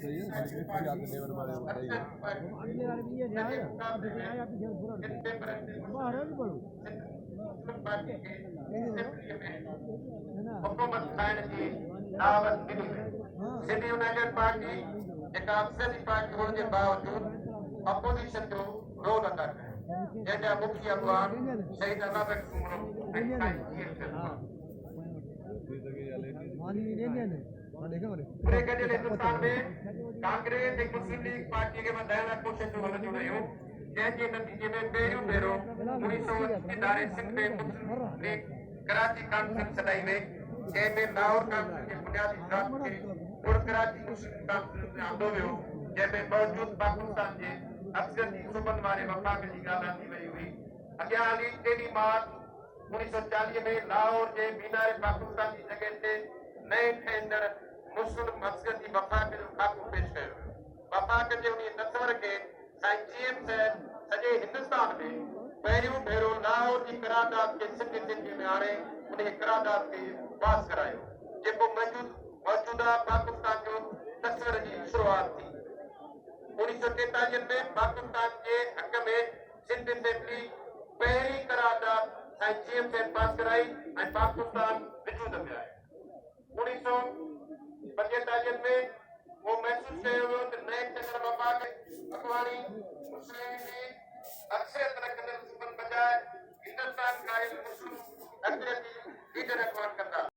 सही है भाई आगे लेबर वाले होता ही है अगले बार भी ये आया पीछे पूरा बाहर भी पड़ो है ना हुकूमत ठाहिण जी दावत मिली सिंधी यूनाइटेड पार्टी जेका अक्सरी पार्टी होने के बावजूद अपोजिशन जो रोल अदा करे जंहिंजा मुखी अगवान शहीद अलाबेग सुमरो ऐं साईं जीएस पूरे गॾियल हिंदुस्तान में कांग्रेस ऐं मुस्लिम लीग पार्टी खे वधाइण लाइ कोशिशूं हलंदियूं रहियूं जंहिंजे नतीजे में पहिरियों भेरो 1980 धारे सिंध में मुस्लिम लीग कराची कॉन्फ्रेंस सॾाई वई जंहिंमें लाहौर कॉन्फ्रेंस जे बुनियादी ज़ात खे गुड़ कराची मुस्लिम कॉन्फ्रेंस में आंदो वियो जंहिंमें मौजूद पाकिस्तान जे अक्सरी सूबनि वारे वफ़ाक़ जी ॻाल्हि आंदी वई हुई अॻियां हली 13 मार्च 1940 में लाहौर जे मीनारे पाकिस्तान जी जॻह ते नए ठहंदड़ मुस्लिम मस्जिद जी वफ़ाक़ जो खाको पेश कयो वियो वफ़ाक़ जे उन तस्वर खे साईं जीएम साहिब सॼे हिंदुस्तान में पहिरियों भेरो लाहौर जी करारदाद खे सिंध सिंधी में आणे उन करारदाद खे पास करायो जेको मौजूदा पाकिस्तान जो तस्वर जी शुरूआत थी 1943 में पाकिस्तान के हक़ में सिंध असेंबली पहिरीं करारदाद साईं जीएम साहिब पास कराई ऐं पाकिस्तान वजूद में आयो 1945 में वो महसूस कयो वियो त नए ठहियल वफ़ाक़ अॻवानी मुस्लिम लीग अक्सरियत रखंदड़ सूबनि बजाए हिंदुस्तान कायल मुस्लिम अक्सरियती